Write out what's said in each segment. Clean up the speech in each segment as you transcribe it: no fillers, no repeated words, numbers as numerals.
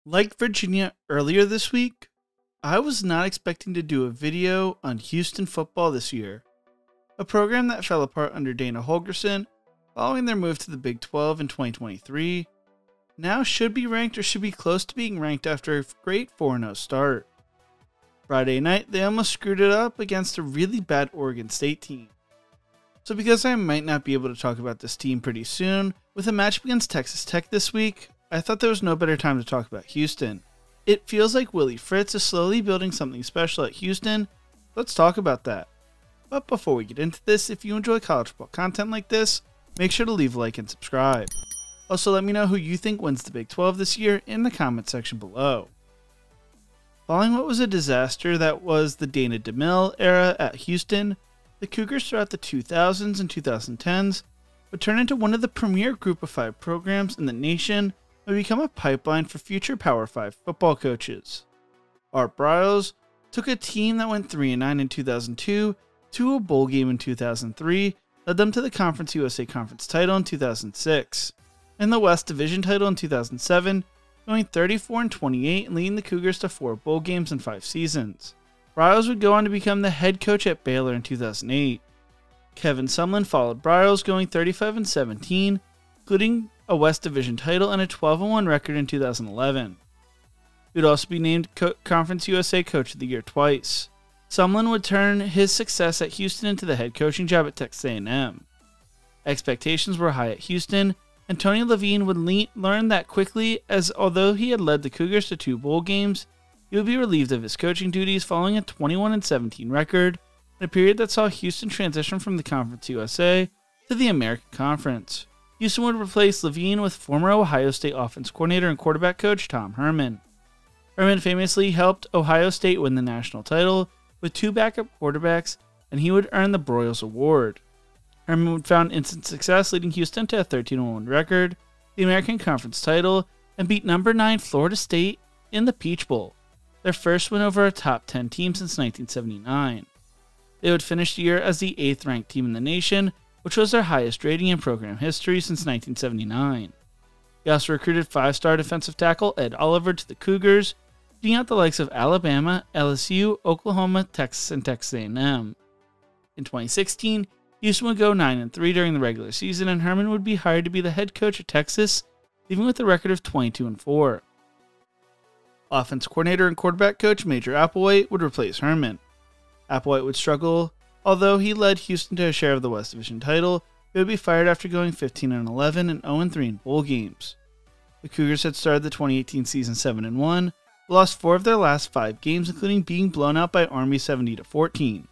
Like Virginia earlier this week, I was not expecting to do a video on Houston football this year, a program that fell apart under Dana Holgorsen following their move to the Big 12 in 2023, now should be ranked or should be close to being ranked after a great 4-0 start. Friday night, they almost screwed it up against a really bad Oregon State team. So because I might not be able to talk about this team pretty soon, with a matchup against Texas Tech this week, I thought there was no better time to talk about Houston. It feels like Willie Fritz is slowly building something special at Houston. Let's talk about that. But before we get into this, if you enjoy college football content like this, make sure to leave a like and subscribe. Also, let me know who you think wins the Big 12 this year in the comment section below. Following what was a disaster that was the Dana DeMille era at Houston, the Cougars throughout the 2000s and 2010s would turn into one of the premier Group of 5 programs in the nation and become a pipeline for future Power 5 football coaches. Art Briles took a team that went 3-9 in 2002 to a bowl game in 2003, led them to the Conference USA Conference title in 2006, and the West Division title in 2007, going 34-28 and leading the Cougars to 4 bowl games in 5 seasons. Briles would go on to become the head coach at Baylor in 2008. Kevin Sumlin followed Briles, going 35-17, including a West Division title and a 12-1 record in 2011. He would also be named Conference USA Coach of the Year twice. Sumlin would turn his success at Houston into the head coaching job at Texas A&M. Expectations were high at Houston, and Tony Levine would learn that quickly, as although he had led the Cougars to 2 bowl games, he would be relieved of his coaching duties following a 21-17 record in a period that saw Houston transition from the Conference USA to the American Conference. Houston would replace Levine with former Ohio State offense coordinator and quarterback coach Tom Herman. Herman famously helped Ohio State win the national title with 2 backup quarterbacks, and he would earn the Broyles Award. Herman would found instant success, leading Houston to a 13-1 record, the American Conference title, and beat number 9 Florida State in the Peach Bowl, their first win over a top 10 team since 1979. They would finish the year as the 8th ranked team in the nation, which was their highest rating in program history since 1979. He also recruited 5-star defensive tackle Ed Oliver to the Cougars, beating out the likes of Alabama, LSU, Oklahoma, Texas, and Texas A&M. In 2016, Houston would go 9-3 during the regular season, and Herman would be hired to be the head coach at Texas, leaving with a record of 22-4. Offense coordinator and quarterback coach Major Applewhite would replace Herman. Applewhite would struggle. Although he led Houston to a share of the West Division title, he would be fired after going 15-11 and 0-3 in bowl games. The Cougars had started the 2018 season 7-1, lost 4 of their last 5 games, including being blown out by Army 70-14.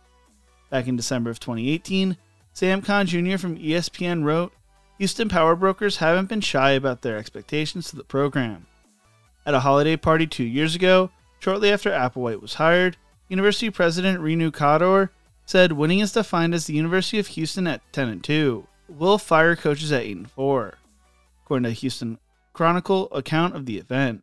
Back in December of 2018, Sam Kahn Jr. from ESPN wrote, "Houston Power Brokers haven't been shy about their expectations to the program." At a holiday party 2 years ago, shortly after Applewhite was hired, University President Renu Kador said, "Winning is defined as the University of Houston at 10-2. We'll fire coaches at 8-4, according to the Houston Chronicle account of the event.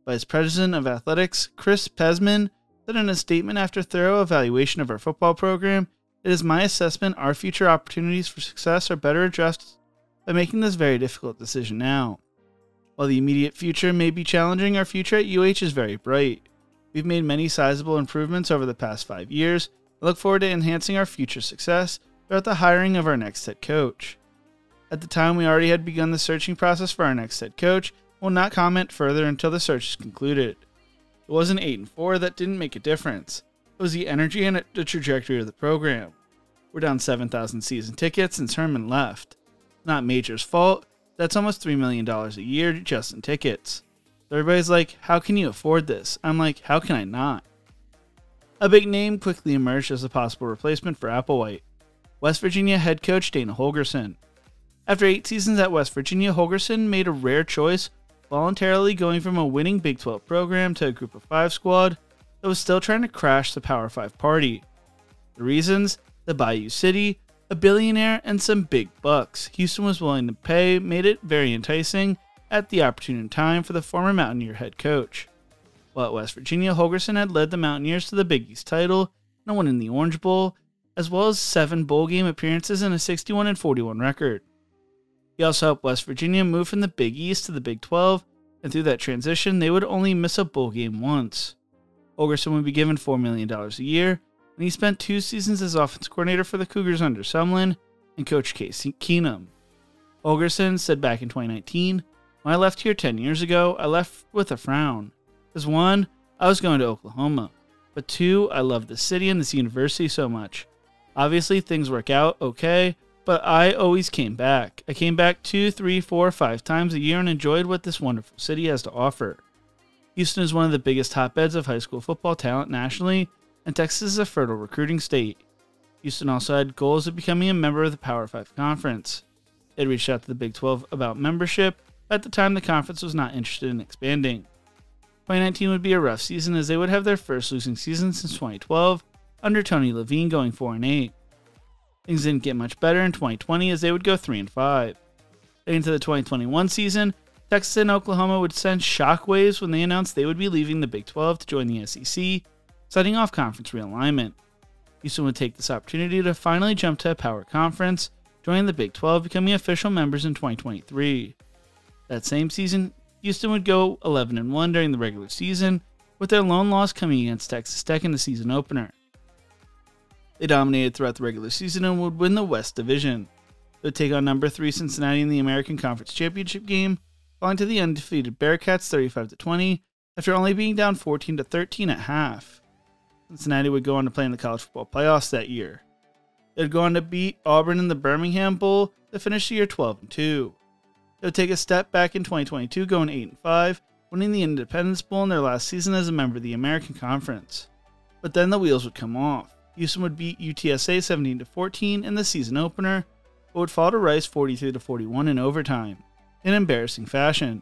Vice President of Athletics Chris Pesman said in a statement, "After thorough evaluation of our football program, it is my assessment our future opportunities for success are better addressed by making this very difficult decision now. While the immediate future may be challenging, our future at UH is very bright. We've made many sizable improvements over the past 5 years. I look forward to enhancing our future success throughout the hiring of our next head coach." At the time, we already had begun the searching process for our next head coach and will not comment further until the search is concluded. It wasn't 8-4 that didn't make a difference. It was the energy and the trajectory of the program. We're down 7,000 season tickets since Herman left. Not Major's fault. That's almost $3 million a year just in tickets. Everybody's like, "How can you afford this?" I'm like, "How can I not?" A big name quickly emerged as a possible replacement for Applewhite: West Virginia head coach Dana Holgorsen. After 8 seasons at West Virginia, Holgorsen made a rare choice, voluntarily going from a winning Big 12 program to a Group of 5 squad that was still trying to crash the Power 5 party. The reasons? The Bayou City, a billionaire, and some big bucks Houston was willing to pay made it very enticing at the opportune time for the former Mountaineer head coach. While at West Virginia, Holgorsen had led the Mountaineers to the Big East title and a win in the Orange Bowl, as well as 7 bowl game appearances and a 61-41 record. He also helped West Virginia move from the Big East to the Big 12 and through that transition, they would only miss a bowl game once. Holgorsen would be given $4 million a year, and he spent 2 seasons as offense coordinator for the Cougars under Sumlin and Coach Case Keenum. Holgorsen said back in 2019, "When I left here 10 years ago, I left with a frown. Because 1, I was going to Oklahoma, but 2, I loved the city and this university so much. Obviously, things work out okay, but I always came back. I came back 2, 3, 4, 5 times a year and enjoyed what this wonderful city has to offer." Houston is one of the biggest hotbeds of high school football talent nationally, and Texas is a fertile recruiting state. Houston also had goals of becoming a member of the Power 5 Conference. They had reached out to the Big 12 about membership, but at the time the conference was not interested in expanding. 2019 would be a rough season as they would have their first losing season since 2012, under Tony Levine going 4-8. Things didn't get much better in 2020 as they would go 3-5. Heading into the 2021 season, Texas and Oklahoma would send shockwaves when they announced they would be leaving the Big 12 to join the SEC, setting off conference realignment. Houston would take this opportunity to finally jump to a power conference, joining the Big 12, becoming official members in 2023. That same season, Houston would go 11-1 during the regular season, with their lone loss coming against Texas Tech in the season opener. They dominated throughout the regular season and would win the West Division. They would take on number 3 Cincinnati in the American Conference Championship game, falling to the undefeated Bearcats 35-20 after only being down 14-13 at half. Cincinnati would go on to play in the college football playoffs that year. They would go on to beat Auburn in the Birmingham Bowl to finish the year 12-2. They would take a step back in 2022, going 8-5, winning the Independence Bowl in their last season as a member of the American Conference. But then the wheels would come off. Houston would beat UTSA 17-14 in the season opener, but would fall to Rice 43-41 in overtime, in embarrassing fashion.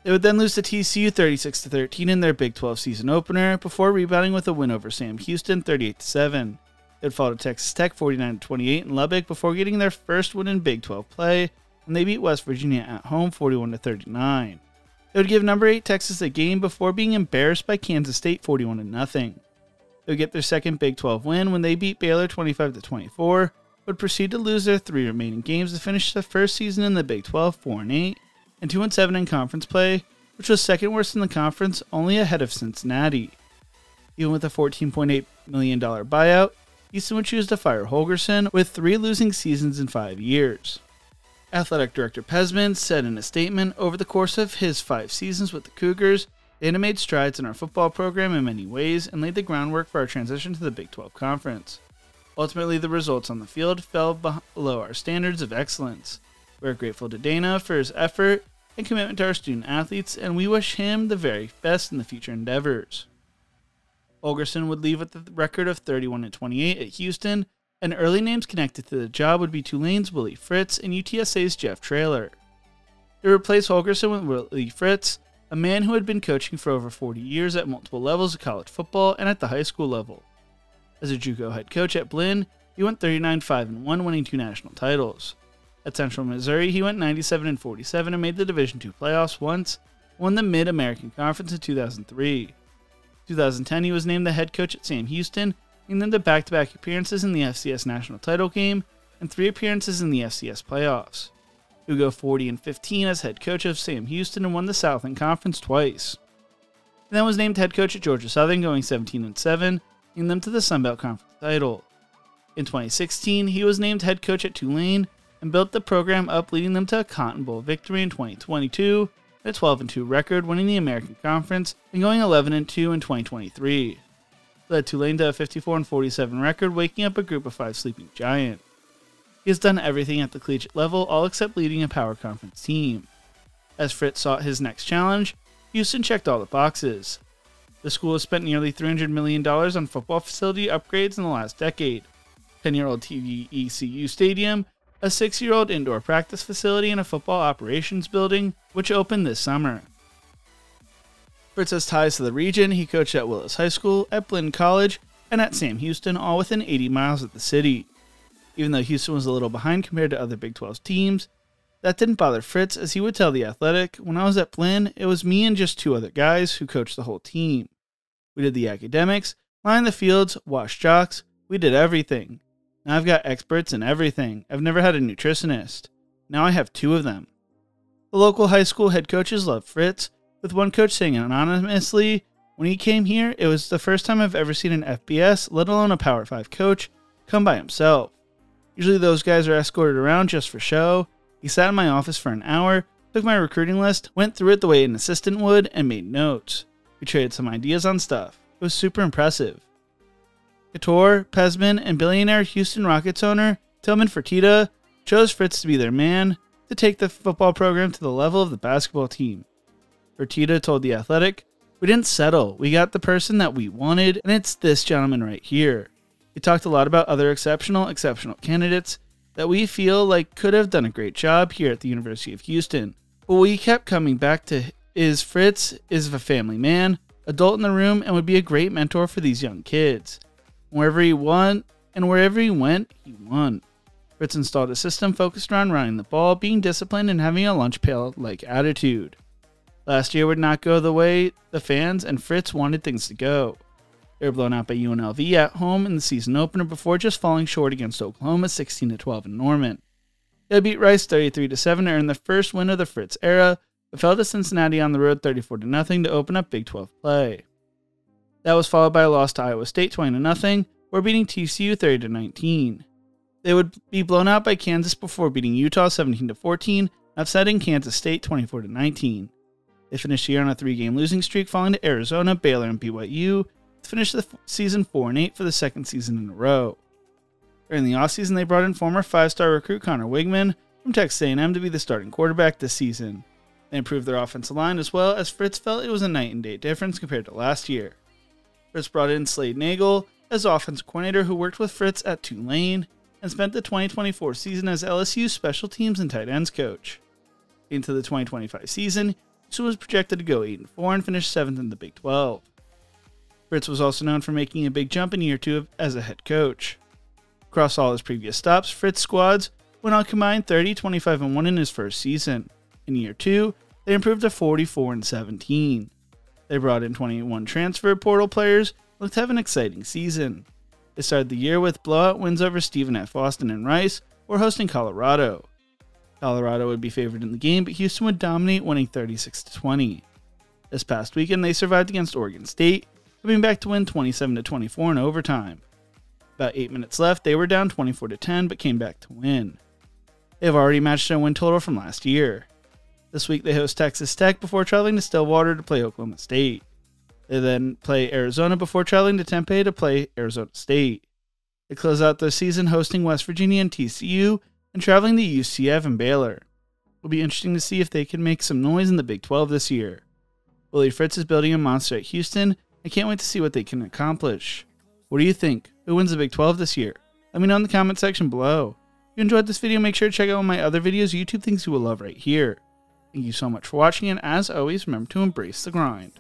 They would then lose to TCU 36-13 in their Big 12 season opener, before rebounding with a win over Sam Houston 38-7. They would fall to Texas Tech 49-28 in Lubbock before getting their first win in Big 12 play, when they beat West Virginia at home 41-39. They would give number 8 Texas a game before being embarrassed by Kansas State 41-0. They would get their second Big 12 win when they beat Baylor 25-24, would proceed to lose their 3 remaining games to finish the first season in the Big 12 4-8 and 2-7 in conference play, which was second worst in the conference, only ahead of Cincinnati. Even with a $14.8 million buyout, Houston would choose to fire Holgorsen with 3 losing seasons in 5 years. Athletic Director Pesman said in a statement, "Over the course of his 5 seasons with the Cougars, Dana made strides in our football program in many ways and laid the groundwork for our transition to the Big 12 Conference. Ultimately, the results on the field fell below our standards of excellence. We are grateful to Dana for his effort and commitment to our student athletes, and we wish him the very best in the future endeavors." Holgorsen would leave with a record of 31-28 at Houston, and early names connected to the job would be Tulane's Willie Fritz and UTSA's Jeff Traylor. They replaced Holgorsen with Willie Fritz, a man who had been coaching for over 40 years at multiple levels of college football and at the high school level. As a JUCO head coach at Blinn, he went 39-5-1, winning 2 national titles. At Central Missouri, he went 97-47 and made the Division II playoffs once, won the Mid-American Conference in 2003. 2010, he was named the head coach at Sam Houston, and then to back-to-back appearances in the FCS national title game and 3 appearances in the FCS playoffs. He would go 40-15 as head coach of Sam Houston and won the Southland Conference twice. He then was named head coach at Georgia Southern, going 17-7, leading them to the Sun Belt Conference title. In 2016, he was named head coach at Tulane and built the program up, leading them to a Cotton Bowl victory in 2022, and a 12-2 record, winning the American Conference and going 11-2 in 2023. Led Tulane to a 54-47 record, waking up a group of 5 sleeping giant. He has done everything at the collegiate level, all except leading a power conference team. As Fritz sought his next challenge, Houston checked all the boxes. The school has spent nearly $300 million on football facility upgrades in the last decade. 10-year-old TVECU Stadium, a 6-year-old indoor practice facility, and a football operations building, which opened this summer. Fritz has ties to the region. He coached at Willis High School, at Blinn College, and at Sam Houston, all within 80 miles of the city. Even though Houston was a little behind compared to other Big 12 teams, that didn't bother Fritz, as he would tell The Athletic, "When I was at Blinn, it was me and just 2 other guys who coached the whole team. We did the academics, lined the fields, washed jocks, we did everything. Now I've got experts in everything. I've never had a nutritionist. Now I have 2 of them." The local high school head coaches loved Fritz, with one coach saying anonymously, "When he came here, it was the first time I've ever seen an FBS, let alone a Power 5 coach, come by himself. Usually those guys are escorted around just for show. He sat in my office for an hour, took my recruiting list, went through it the way an assistant would, and made notes. We traded some ideas on stuff. It was super impressive." Couture, Pesman, and billionaire Houston Rockets owner Tillman Fertitta chose Fritz to be their man to take the football program to the level of the basketball team. Fertitta told The Athletic, "We didn't settle. We got the person that we wanted, and it's this gentleman right here." He talked a lot about other exceptional candidates that we feel like could have done a great job here at the University of Houston. But what we kept coming back to is Fritz is a family man, adult in the room, and would be a great mentor for these young kids. Wherever he went, he won. Fritz installed a system focused around running the ball, being disciplined, and having a lunch pail-like attitude. Last year would not go the way the fans and Fritz wanted things to go. They were blown out by UNLV at home in the season opener before just falling short against Oklahoma 16-12 in Norman. They beat Rice 33-7 to earn the first win of the Fritz era, but fell to Cincinnati on the road 34-0 to open up Big 12 play. That was followed by a loss to Iowa State 20-0, or beating TCU 30-19. They would be blown out by Kansas before beating Utah 17-14, upsetting Kansas State 24-19. They finished the year on a 3-game losing streak, falling to Arizona, Baylor, and BYU, to finish the season 4-8 for the second season in a row. During the offseason, they brought in former 5-star recruit Connor Wigman from Texas A&M to be the starting quarterback this season. They improved their offensive line as well, as Fritz felt it was a night and day difference compared to last year. Fritz brought in Slade Nagel as offensive coordinator, who worked with Fritz at Tulane and spent the 2024 season as LSU's special teams and tight ends coach. Into the 2025 season, Houston was projected to go 8-4 and finish 7th in the Big 12. Fritz was also known for making a big jump in year 2 as a head coach. Across all his previous stops, Fritz squads went on combined 30-25-1 in his first season. In year 2, they improved to 44-17. They brought in 21 transfer portal players and looked to have an exciting season. They started the year with blowout wins over Stephen F. Austin and Rice, or hosting Colorado. Colorado would be favored in the game, but Houston would dominate, winning 36-20. This past weekend, they survived against Oregon State, coming back to win 27-24 in overtime. About 8 minutes left, they were down 24-10, but came back to win. They have already matched their win total from last year. This week they host Texas Tech before traveling to Stillwater to play Oklahoma State. They then play Arizona before traveling to Tempe to play Arizona State. They close out the season hosting West Virginia and TCU and traveling to UCF and Baylor. It'll be interesting to see if they can make some noise in the Big 12 this year. Willie Fritz is building a monster at Houston. I can't wait to see what they can accomplish. What do you think? Who wins the Big 12 this year? Let me know in the comment section below. If you enjoyed this video, make sure to check out my other videos, YouTube things you will love right here. Thank you so much for watching, and as always, remember to embrace the grind.